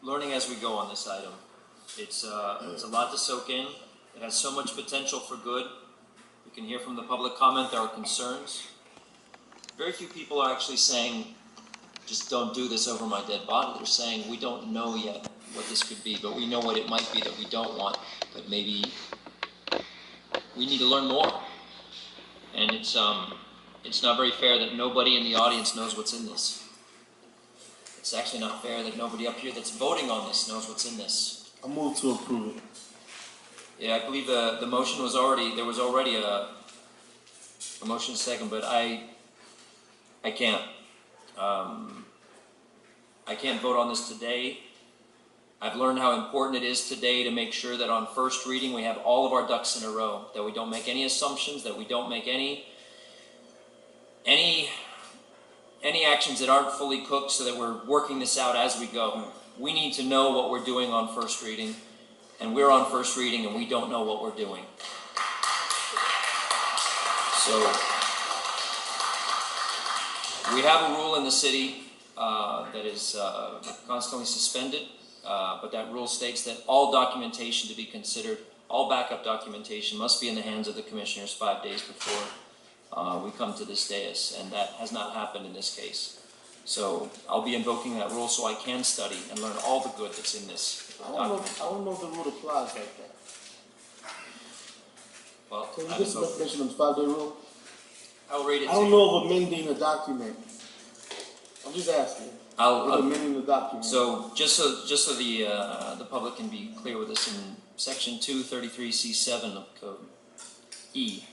learning as we go on this item. It's a lot to soak in. It has so much potential for good. We can hear from the public comment there are concerns. Very few people are actually saying, just don't do this over my dead body. They're saying, we don't know yet what this could be, but we know what it might be that we don't want, but maybe we need to learn more. And it's not very fair that nobody in the audience knows what's in this. It's actually not fair that nobody up here that's voting on this knows what's in this. I move to approve it. Yeah, I believe the motion was already, there was already a motion second, but I can't. I can't vote on this today. I've learned how important it is today to make sure that on first reading we have all of our ducks in a row, that we don't make any assumptions, that we don't make any actions that aren't fully cooked, so that we're working this out as we go. We need to know what we're doing on first reading, and we're on first reading and we don't know what we're doing. So we have a rule in the city that is constantly suspended, but that rule states that all documentation to be considered, all backup documentation must be in the hands of the commissioners 5 days before we come to this dais, and that has not happened in this case. So I'll be invoking that rule so I can study and learn all the good that's in this document. I don't know if the rule applies like that. Well, Can you just mention the 5-day rule? I'll read it. I don't know of amending a document. I'm just asking. Amending the document. So just so the public can be clear with this, in section 233C7 of Code E,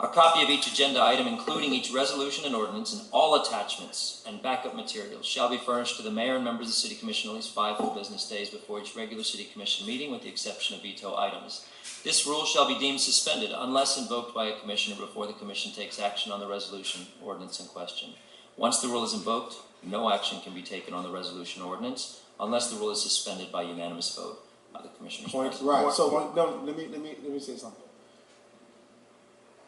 a copy of each agenda item, including each resolution and ordinance, and all attachments and backup materials, shall be furnished to the mayor and members of the City Commission at least 5 full business days before each regular City Commission meeting, with the exception of veto items. This rule shall be deemed suspended unless invoked by a commissioner before the commission takes action on the resolution ordinance in question. Once the rule is invoked, no action can be taken on the resolution ordinance unless the rule is suspended by unanimous vote by the commissioners. Point. Right. So no, let me say something.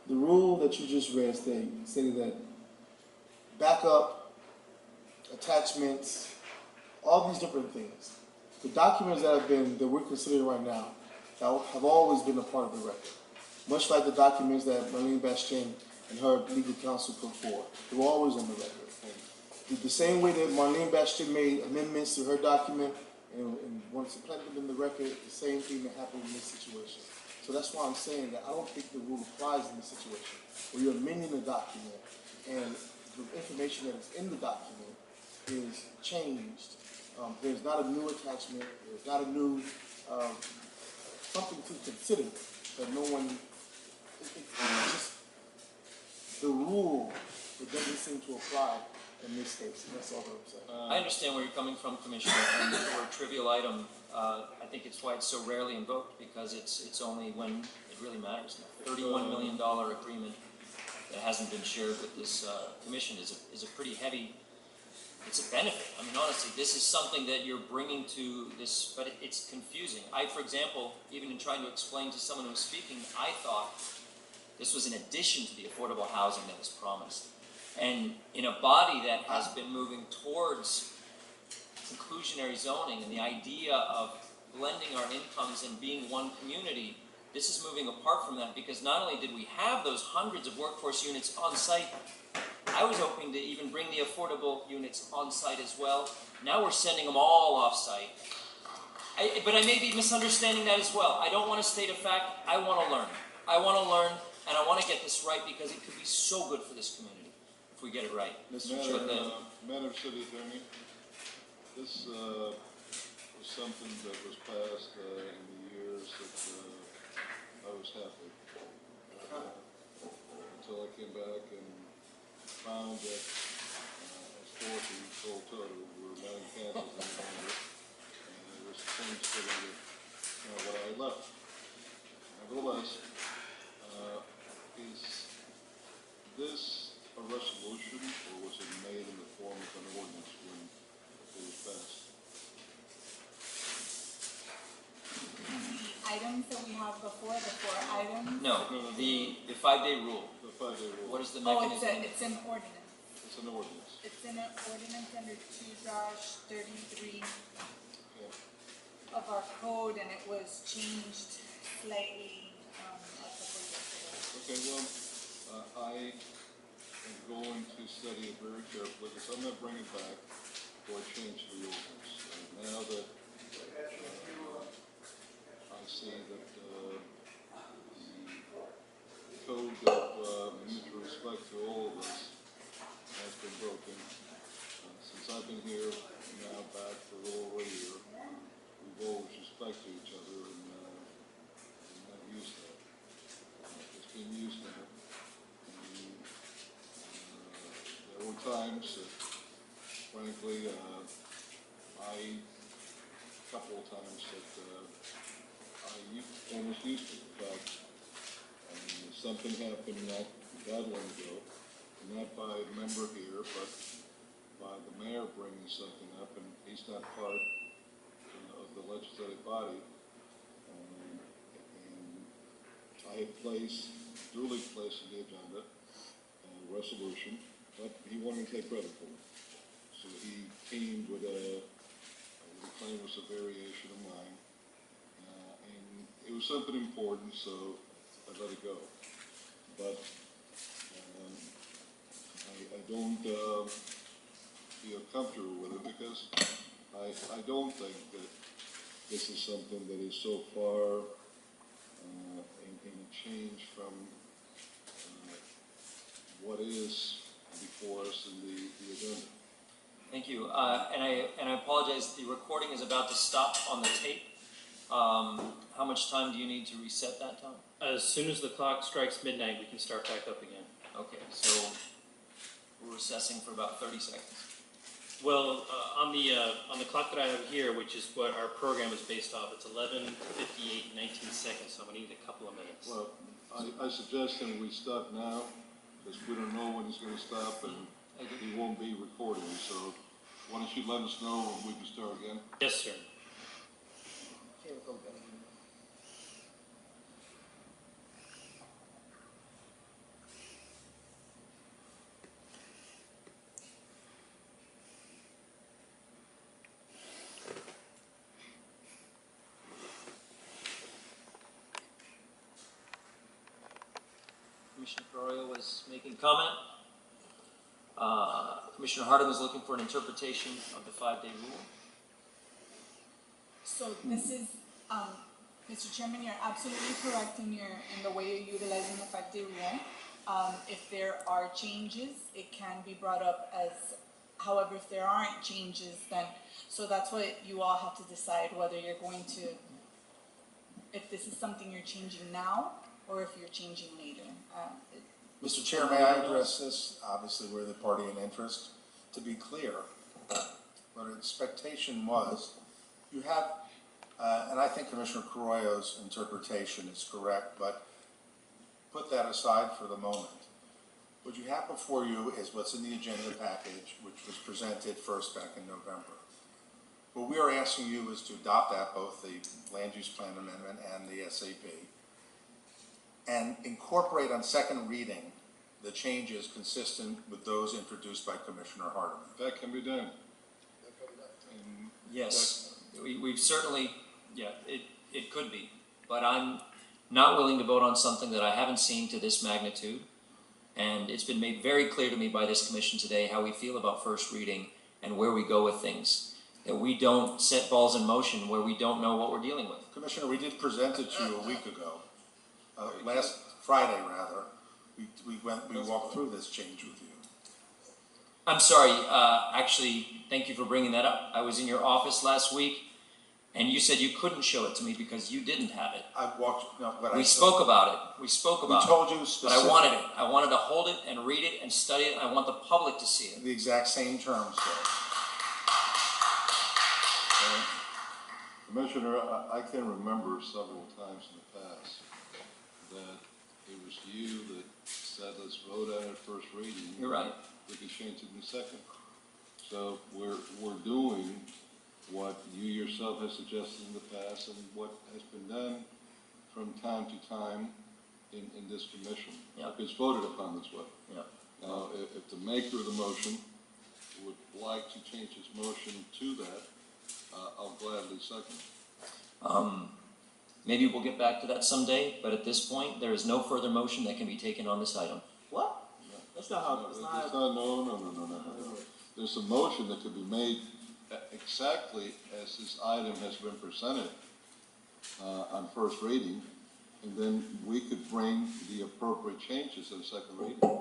The rule that you just read stated that backup, attachments, all these different things, the documents that we're considering right now, that have always been a part of the record. Much like the documents that Marlene Bastian and her legal counsel put forward. They were always on the record. And the same way that Marlene Bastian made amendments to her document and wanted to plant them in the record, the same thing that happened in this situation. So that's why I'm saying that I don't think the rule applies in this situation, where you're amending the document and the information that is in the document is changed. There's not a new attachment, there's not a new something to consider that no one, just the rule, it doesn't seem to apply in this case, and that's all I'm saying. I understand where you're coming from, Commissioner, and for a trivial item, I think it's why it's so rarely invoked, because it's only when it really matters. A $31 million agreement that hasn't been shared with this commission is a pretty heavy, it's a benefit. I mean, honestly, this is something that you're bringing to this, but it's confusing. For example, even in trying to explain to someone who was speaking, I thought this was in addition to the affordable housing that was promised. And in a body that has been moving towards inclusionary zoning and the idea of blending our incomes and being one community, this is moving apart from that, because not only did we have those hundreds of workforce units on site, I was hoping to even bring the affordable units on site as well. Now we're sending them all off site. But I may be misunderstanding that as well. I don't want to state a fact. I want to learn. I want to learn, and I want to get this right, because it could be so good for this community if we get it right. Madam City Attorney, this was something that was passed in the years that I was happy. Until I came back and found that sports and full total were not in Kansas any longer, and it was changed to what I left. Nevertheless, is this a resolution, or was it made in the form of an ordinance when it was passed? The items that we have before, the 4 items? No, the 5-day rule. The 5-day rule. What is the Oh, mechanism? it's an ordinance. It's an ordinance. It's in an ordinance under 2-33 and it was changed slightly, a couple years ago. Okay, well, I am going to study it very carefully, because I'm gonna bring it back for a change to the ordinance. Now that, I see that, the code of, mutual respect to all of us has been broken. Since I've been here, now back for a little over a year, we've always respected each other and not used that. It's being used now. And, there were times that, frankly, a couple of times that I almost used to the fact something happened not that long ago, not by a member here, but by the mayor bringing something up, and he's not part of the legislative body. And I had duly placed in the agenda, a resolution, but he wanted to take credit for it. So he came with a claim was a variation of mine, and it was something important, so I let it go. But I don't feel comfortable with it, because I don't think that this is something that is so far in a change from what is before us in the agenda. Thank you. And I apologize, the recording is about to stop on the tape. How much time do you need to reset that time? As soon as the clock strikes midnight, we can start back up again. Okay, so we're recessing for about 30 seconds. Well, on the clock that I have here, which is what our program is based off, it's 11:58, 19 seconds, so I'm gonna need a couple of minutes. Well, I suggest that we stop now, because we don't know when he's going to stop, and he won't be recording. So why don't you let us know when we can start again? Yes, sir. Commissioner Carrillo was making comment. Commissioner Harden was looking for an interpretation of the 5-day rule. So this is, Mr. Chairman, you're absolutely correct in the way you're utilizing the 5-day rule. If there are changes, it can be brought up as, however, if there aren't changes, then, so that's what you all have to decide, whether you're going to, if this is something you're changing now, or if you're changing later. Mr. Chair, may I address this? Obviously, we're the party in interest. To be clear, what our expectation was, you have, and I think Commissioner Carrillo's interpretation is correct, but put that aside for the moment. What you have before you is what's in the agenda package, which was presented first back in November. What we are asking you is to adopt that, both the Land Use Plan Amendment and the SAP, and incorporate on second reading the changes consistent with those introduced by Commissioner Hardeman. That can be done. Yes, we've certainly, yeah, it could be. But I'm not willing to vote on something that I haven't seen to this magnitude. And it's been made very clear to me by this commission today how we feel about first reading and where we go with things. That we don't set balls in motion where we don't know what we're dealing with. Commissioner, we did present it to you a week ago, last Friday rather. We walked through this change with you. I'm sorry, actually, thank you for bringing that up. I was in your office last week, and you said you couldn't show it to me because you didn't have it. We spoke about it. We told you but specifically. I wanted it. I wanted to hold it and read it and study it. I want the public to see it. The exact same terms, sir. Commissioner, I can remember several times in the past that it was you that said, let's vote on it first reading. You're right. We can change it in a second. So we're doing what you yourself have suggested in the past and what has been done from time to time in this commission. Yeah. It's voted upon this way. Yeah. Now, if the maker of the motion would like to change his motion to that, I'll gladly second. Maybe we'll get back to that someday, but at this point, there is no further motion that can be taken on this item. What? That's not how, that's not. No. There's a motion that could be made exactly as this item has been presented on first reading, and then we could bring the appropriate changes in second reading.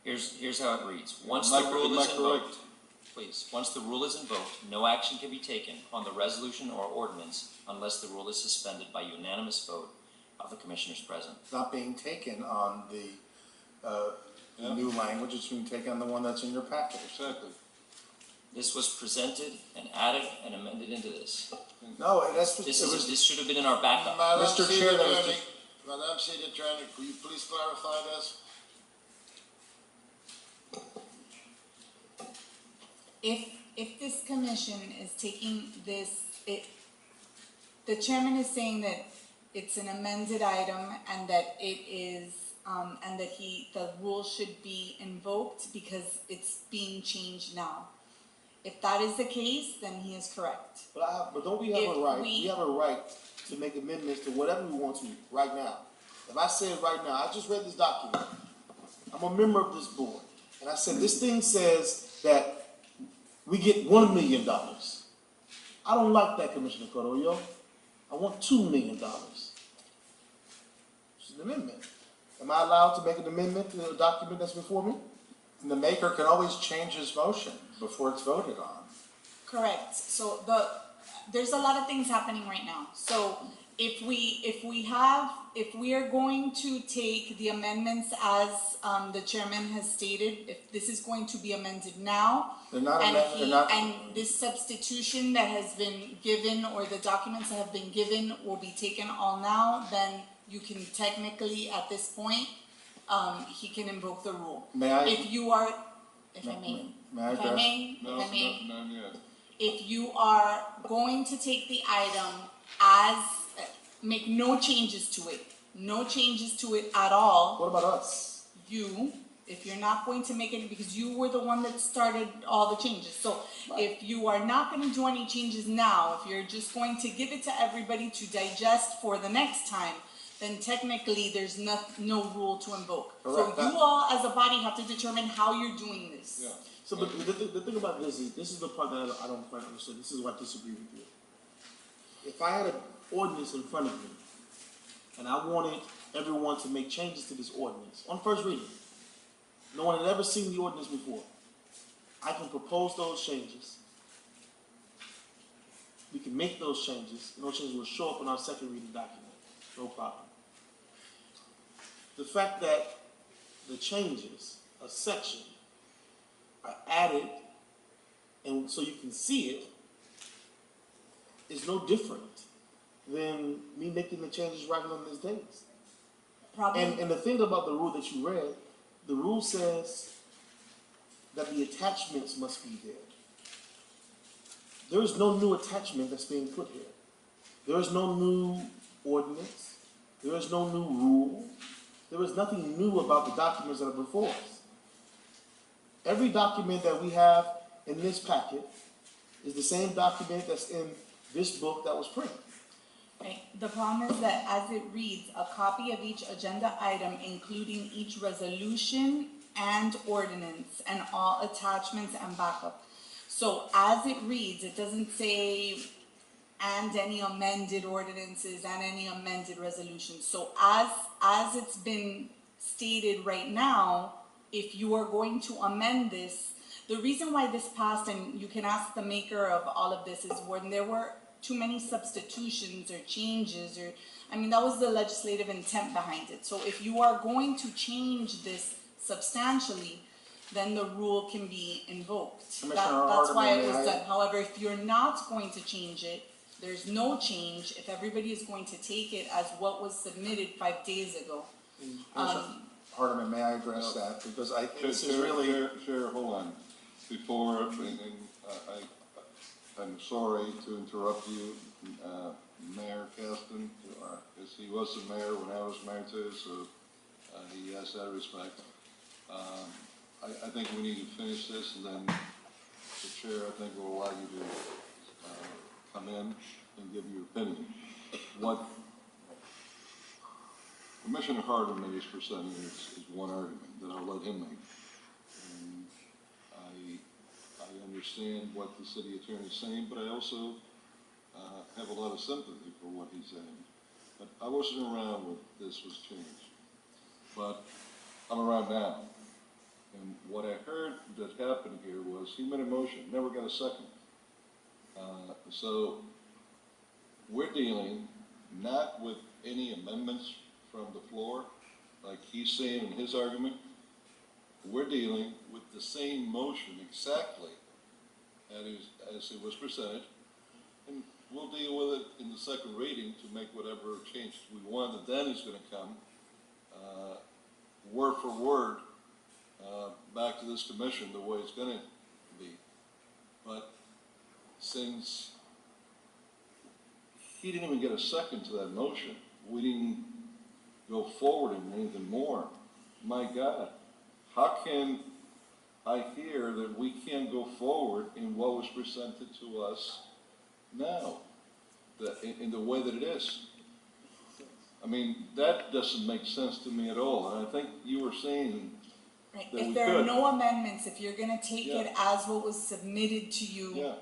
Here's how it reads. Once Am the I- rule am I is invoked, correct? please, once the rule is invoked, no action can be taken on the resolution or ordinance unless the rule is suspended by unanimous vote of the commissioners present. It's not being taken on the Yeah. new language, it's being taken on the one that's in your package. Exactly. This was presented and added and amended into this. No, that's just, it was, This should have been in our backup. Madam Mr. City Chair, that was Attorney, just- Madam City Attorney, could you please clarify this? If this commission is taking this, the chairman is saying that it's an amended item and that it is, and that the rule should be invoked because it's being changed now. If that is the case, then he is correct. But don't we have If a right, we- we have a right to make amendments to whatever we want to right now. If I said right now, I just read this document, I'm a member of this board, and I said, this thing says that we get $1 million. I don't like that, Commissioner Cordero. I want $2 million. It's an amendment. Am I allowed to make an amendment to the document that's before me? the maker can always change his motion before it's voted on. Correct. So there's a lot of things happening right now. So if we are going to take the amendments as the chairman has stated, if this is going to be amended now, They're not and amended, they're not. and this substitution that has been given, or the documents that have been given, will be taken all now, then you can technically, at this point, he can invoke the rule. May I? If you are, if I may, May I if I address? may, No, if I may. none yet. If you are going to take the item as, make no changes to it, at all, What about us? if you're not going to make any, because you were the one that started all the changes. So if you are not gonna do any changes now, if you're just going to give it to everybody to digest for the next time, then technically there's no rule to invoke. So Correct. you all as a body have to determine how you're doing this. Yeah. So, but the thing about this is the part that I don't quite understand. This is why I disagree with you. If I had an ordinance in front of me, and I wanted everyone to make changes to this ordinance on first reading, no one had ever seen the ordinance before, I can propose those changes. We can make those changes, and those changes will show up in our second reading document. No problem. The fact that the changes, a section, are added, and so you can see it, is no different than me making the changes right on these days. Probably. And the thing about the rule that you read, the rule says that the attachments must be there. There is no new attachment that's being put here. There is no new ordinance. There is no new rule. There is nothing new about the documents that are before us. Every document that we have in this packet is the same document that's in this book that was printed. Right. The problem is that as it reads, a copy of each agenda item, including each resolution and ordinance, and all attachments and backup. So as it reads, it doesn't say, and any amended ordinances and any amended resolutions. So as it's been stated right now, if you are going to amend this, the reason why this passed, and you can ask the maker of all of this, is when there were too many substitutions or changes, or, I mean, that was the legislative intent behind it. So if you are going to change this substantially, then the rule can be invoked. Commissioner That's why Hardeman, it was may I- done. However, if you're not going to change it, there's no change if everybody is going to take it as what was submitted 5 days ago. Hardeman, may I address that? Because I think this is Chair, really, Chair, hold on. Before, I'm sorry to interrupt you, Mayor Caston, because he was the mayor when I was mayor too, so he has that respect. I think we need to finish this, and then the chair, I think, will allow you to come in and give your opinion. what Commissioner Hardeman is presenting is one argument that I'll let him make. And I understand what the city attorney is saying, but I also have a lot of sympathy for what he's saying. But I wasn't around when this was changed. But I'm around now. And what I heard that happened here was he made a motion, never got a second. So we're dealing not with any amendments from the floor, like he's saying in his argument. We're dealing with the same motion exactly as it was presented. And we'll deal with it in the second reading to make whatever changes we want, and then he's gonna come, word for word, back to this commission the way it's gonna be. But since he didn't even get a second to that motion, we didn't go forward in anything more. My God, how can I hear that we can't go forward in what was presented to us now, in the way that it is? I mean, that doesn't make sense to me at all, and I think you were saying Right. that If we there are could. no amendments, if you're gonna take Yeah. it as what was submitted to you Yeah,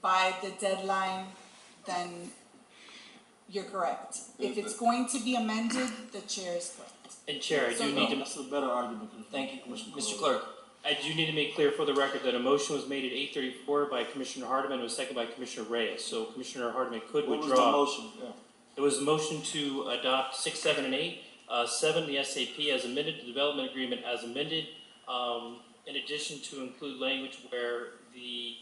by the deadline, then you're correct. If it's going to be amended, the chair is correct. And Chair, I So do need to, That's a better argument. Thank you, Mr. Clerk. I do need to make clear for the record that a motion was made at 8:34 by Commissioner Hardeman and was seconded by Commissioner Reyes. So Commissioner Hardeman could What was the withdraw. motion? It was a motion to adopt 6, 7, and 8. 7, the SAP as amended, the development agreement as amended, in addition to include language where the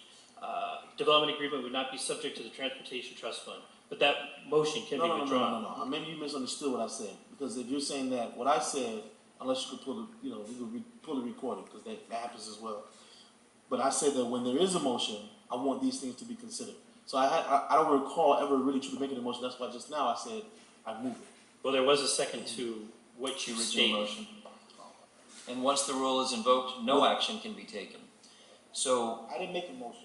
development agreement would not be subject to the Transportation Trust Fund. But that motion can be withdrawn. No. Maybe you misunderstood what I said, because if you're saying that, what I said, unless you could pull the, you could pull the recording, because that happens as well. But I said that when there is a motion, I want these things to be considered. So I don't recall ever really truly making a motion. That's why just now I said I moved it. Well, there was a second to what The you original stated. motion. And once the rule is invoked, no action can be taken. So, I didn't make a motion.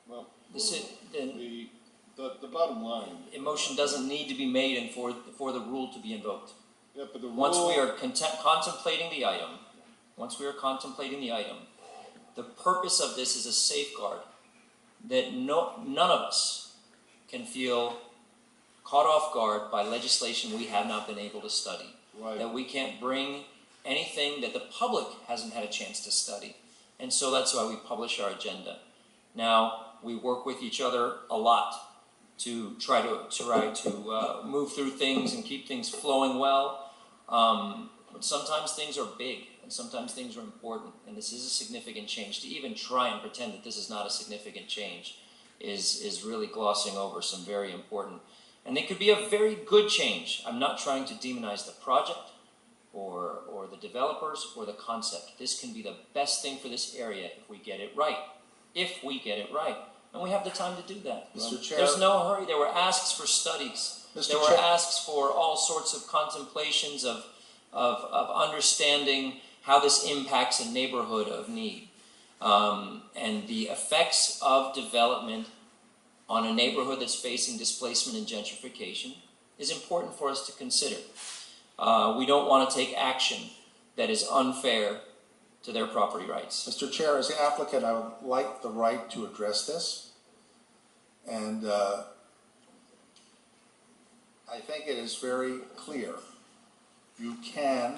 well, the the bottom line. motion doesn't need to be made and for the rule to be invoked. Yeah, but the Once rule. we are contemplating the item, the purpose of this is a safeguard that none of us can feel caught off guard by legislation we have not been able to study. Right. That we can't bring anything that the public hasn't had a chance to study. And so that's why we publish our agenda. Now, we work with each other a lot to try to move through things and keep things flowing well. But sometimes things are big and sometimes things are important. And this is a significant change. To even try and pretend that this is not a significant change is really glossing over some very important. And it could be a very good change. I'm not trying to demonize the project or the developers or the concept. This can be the best thing for this area if we get it right. If we get it right. And we have the time to do that. Mr. Chair. There's no hurry. There were asks for studies. Mr. There were Chair. asks for all sorts of contemplations of understanding how this impacts a neighborhood of need. And the effects of development on a neighborhood that's facing displacement and gentrification is important for us to consider. We don't want to take action that is unfair to their property rights. Mr. Chair, as the applicant, I would like the right to address this. And I think it is very clear. You can,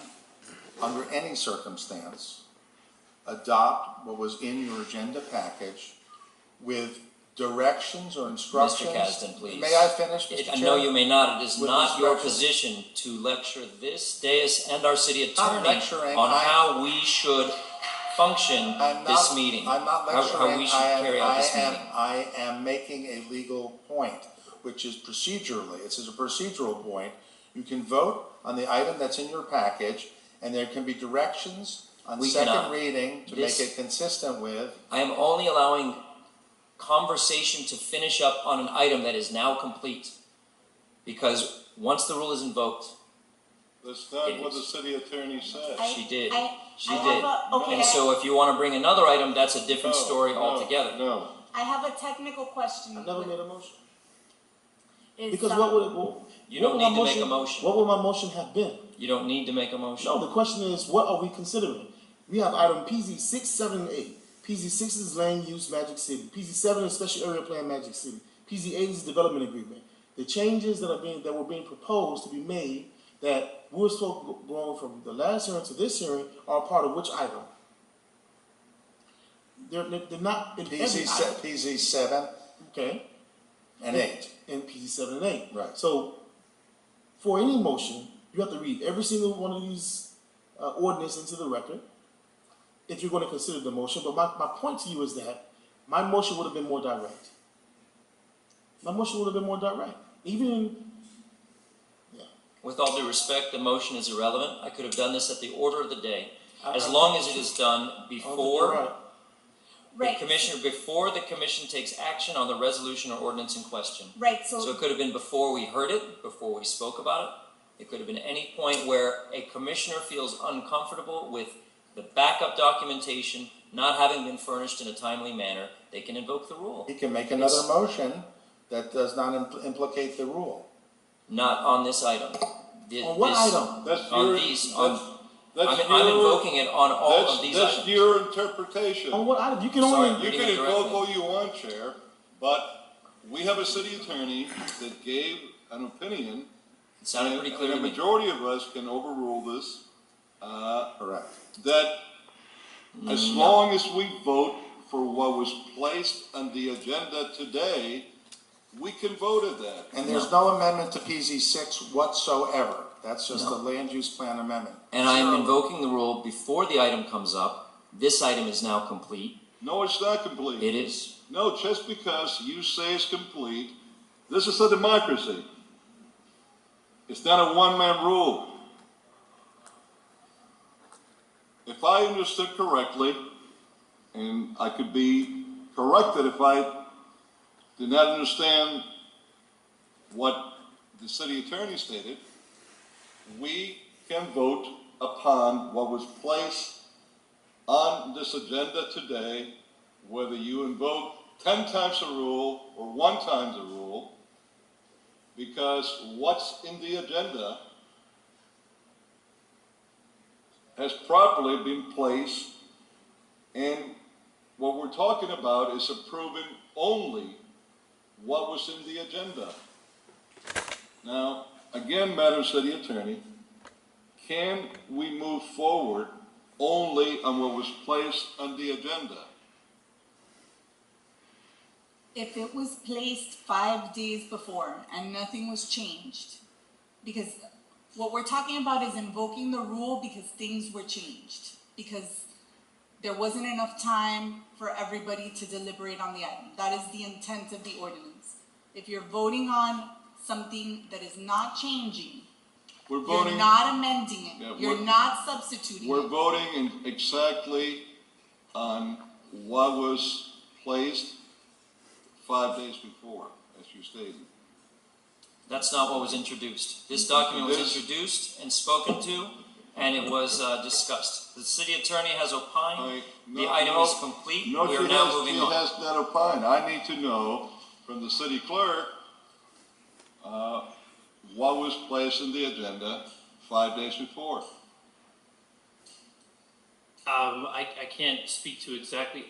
under any circumstance, adopt what was in your agenda package with directions or instructions. Mr. Kasdan, please. May I finish, Mr. Chair? No, you may not. It is With not your instructions. position to lecture this dais and our city Not attorney lecturing, on how we should function this meeting. I'm not How lecturing. we should carry out this meeting. I am making a legal point, which is procedurally. It's a procedural point. You can vote on the item that's in your package, and there can be directions on We second cannot. reading to This- make it consistent with. I am only allowing conversation to finish up on an item that is now complete. Because once the rule is invoked, That's not It what the is. city attorney said. she did. She I did. have okay. And so if you want to bring another item, that's a different No, story no, altogether. No, I have a technical question. I never with- made a motion. is, Because what would, what You don't would my need to make a motion. What would my motion have been? You don't need to make a motion. No, the question is, what are we considering? We have item PZ 6, 7, and 8. PZ 6 is land use Magic City. PZ 7 is special area plan Magic City. PZ 8 is development agreement. The changes that were being proposed to be made that we're still going from the last hearing to this hearing are part of which item? They're not in every item. PZ 7 Okay. and 8. And PZ 7 and 8. Right. So, for any motion, you have to read every single one of these ordinances into the record if you're going to consider the motion. But my point to you is that my motion would have been more direct. My motion would have been more direct. Even, yeah. With all due respect, the motion is irrelevant. I could have done this at the order of the day. As I- long as it is done I before don't think you're right. right, before the commission takes action on the resolution or ordinance in question. right, So so, it could have been before we heard it, before we spoke about it. It could have been any point where a commissioner feels uncomfortable with the backup documentation not having been furnished in a timely manner. They can invoke the rule. He can make another motion that does not implicate the rule. Not on this item. On what item? That's On your, these, I'm I'm invoking it on all of these that's items. your interpretation. On what item? You can Sorry. only... You Reading can it directly. invoke all you want, Chair, but we have a city attorney that gave an opinion. It sounded pretty clear and to a me. majority of us can overrule this, Correct. that as long as we vote for what was placed on the agenda today, we can vote at that. And there's no amendment to PZ 6 whatsoever. That's just a land use plan amendment. And I am Zero. invoking the rule before the item comes up. This item is now complete. No, it's not complete. It is. No, just because you say it's complete, this is a democracy. It's not a one-man rule. If I understood correctly, and I could be corrected if I did not understand what the city attorney stated, we can vote upon what was placed on this agenda today, whether you invoke 10 times a rule or 1 time the rule, because what's in the agenda has properly been placed, and what we're talking about is approving only what was in the agenda. Now, again, Madam City Attorney, can we move forward only on what was placed on the agenda? if it was placed 5 days before and nothing was changed, because what we're talking about is invoking the rule because things were changed, because there wasn't enough time for everybody to deliberate on the item. That is the intent of the ordinance. If you're voting on something that is not changing, We're voting. you're not amending it, Yeah, you're we're- not substituting We're it. voting exactly on what was placed 5 days before, as you stated. That's not what was introduced. This document was This- introduced and spoken to, and it was discussed. The city attorney has opined. The item is complete. No, We are she now has, moving she on. has not opined. I need to know from the city clerk, what was placed in the agenda 5 days before. I can't speak to exactly,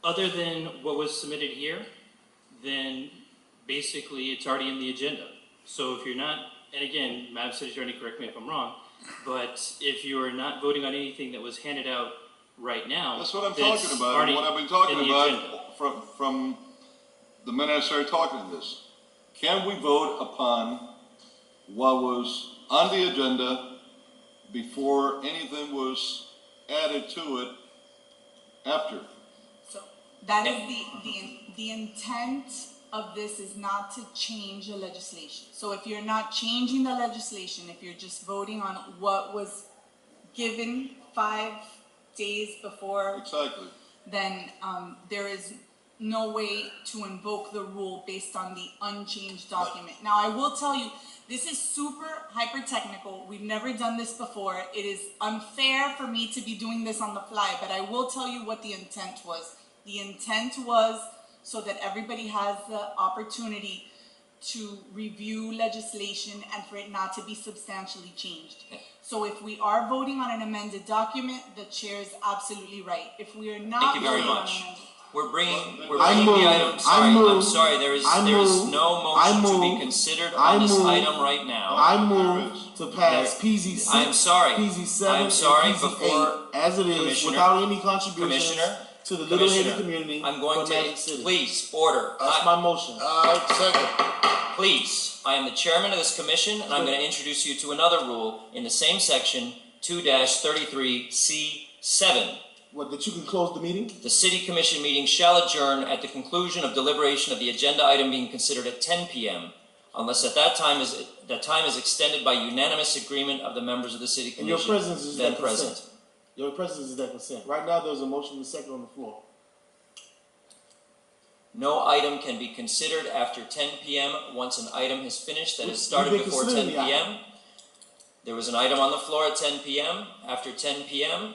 other than what was submitted here, then basically it's already in the agenda. So if you're not, and again, Madam City Attorney, correct me if I'm wrong, but if you are not voting on anything that was handed out right now, That's what I'm then it's talking about, and already what I've been in talking the about agenda. from the minute I started talking this. Can we vote upon what was on the agenda before anything was added to it after? So that is the intent of this is not to change the legislation. So if you're not changing the legislation, if you're just voting on what was given 5 days before, Exactly. then there is no way to invoke the rule based on the unchanged document. Now, I will tell you, this is super hyper technical. We've never done this before. It is unfair for me to be doing this on the fly, but I will tell you what the intent was. The intent was so that everybody has the opportunity to review legislation and for it not to be substantially changed. So if we are voting on an amended document, the chair is absolutely right. If we are not Thank you very voting on much. an amended, We're bringing I move- the item, I move- I'm sorry, there is I move- no I motion to be move- considered I on this move- item right now. I move to pass There- PZ 6, I'm sorry. PZ 7, I'm sorry, and PZ before- 8 as it is, Commissioner- without any contributions Commissioner- to the Little Haiti Commissioner, community I'm going from to, Magic City. please, order. That's my motion. Second. Please, I am the chairman of this commission, and I'm going to introduce you to another rule in the same section, 2-33C7. What, that you can close the meeting? The city commission meeting shall adjourn at the conclusion of deliberation of the agenda item being considered at 10 p.m. unless at that time is extended by unanimous agreement of the members of the city And your commission presence is then that present. consent. Your presence is that consent. Right now, there's a motion and a second on the floor. No item can be considered after 10 p.m. once an item has finished that has started We've been before 10 considering the p.m. There was an item on the floor at 10 p.m. After 10 p.m.,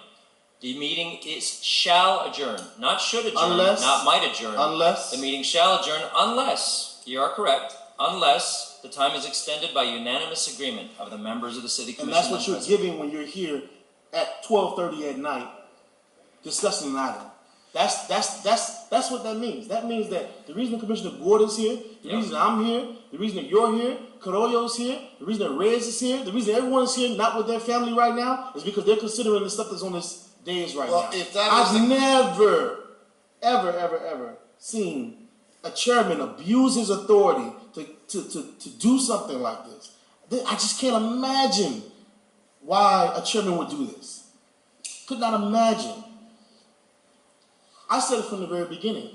the meeting shall adjourn, not should adjourn, Unless- not might adjourn. Unless, The meeting shall adjourn unless, you are correct, unless the time is extended by unanimous agreement of the members of the city and commission. that's what then you're present. giving when you're here at 12:30 at night discussing an item. That's what that means. That means that the reason Commissioner Gordon is here, the Yeah. reason I'm here, the reason that you're here, Carollo's here, the reason that Reyes is here, the reason everyone is here, not with their family right now, is because they're considering the stuff that's on this dais right Well, now. if that I've is the- never, ever seen a chairman abuse his authority to do something like this. I just can't imagine why a chairman would do this. Could not imagine. I said it from the very beginning.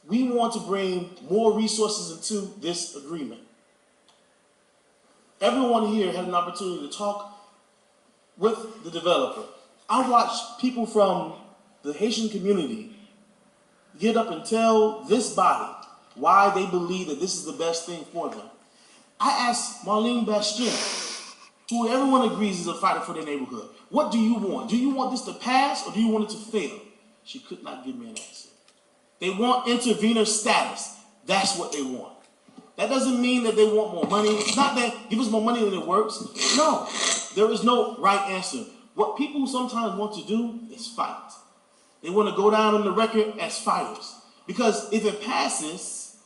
We want to bring more resources into this agreement. Everyone here had an opportunity to talk with the developer. I watched people from the Haitian community get up and tell this body why they believe that this is the best thing for them. I asked Marlene Bastien, who everyone agrees is a fighter for their neighborhood, what do you want? Do you want this to pass or do you want it to fail? She could not give me an answer. They want intervener status. That's what they want. That doesn't mean that they want more money. It's not that give us more money and it works. No, there is no right answer. What people sometimes want to do is fight. They want to go down on the record as fighters. Because if it passes,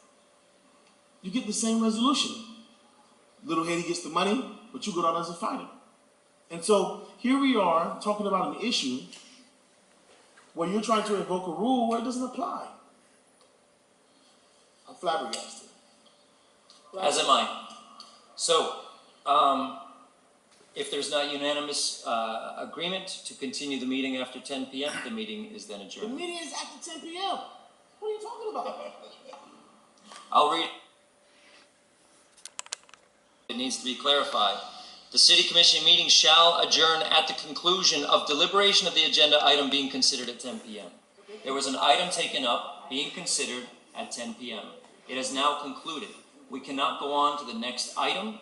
you get the same resolution. Little Haiti gets the money, but you go down as a fighter. And so here we are talking about an issue where you're trying to invoke a rule where it doesn't apply. I'm flabbergasted. As am I. So, if there's not unanimous agreement to continue the meeting after 10 p.m., the meeting is then The adjourned. meeting is after 10 p.m. What are you talking about? I'll read. It needs to be clarified. The city commission meeting shall adjourn at the conclusion of deliberation of the agenda item being considered at 10 p.m. There was an item taken up being considered at 10 p.m. It has now concluded. We cannot go on to the next item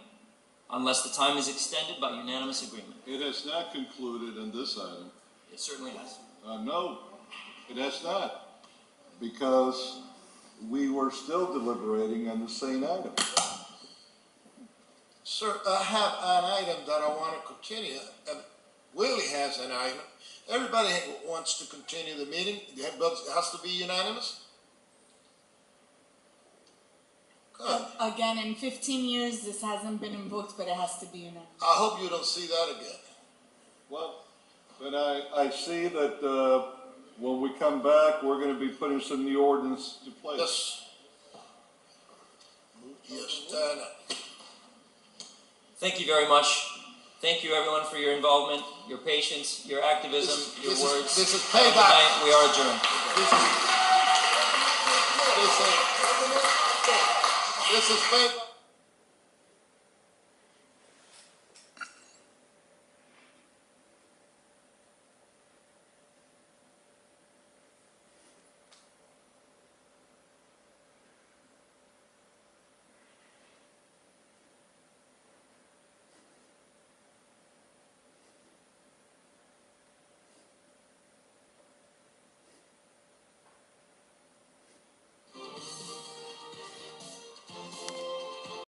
unless the time is extended by unanimous agreement. It has not concluded in this item. It certainly has. No, it has not, because we were still deliberating on the same item. Sir, I have an item that I want to continue, and Willie has an item. Everybody wants to continue the meeting, but it has to be unanimous? Good. again, in 15 years, this hasn't been invoked, but it has to be unanimous. I hope you don't see that again. Well, but I see that when we come back, we're going to be putting some new ordinance to place. Yes. Yes, Thank you very much. Thank you, everyone, for your involvement, your patience, your activism, your words. This is Have a good payback. night. We are adjourned. This is payback.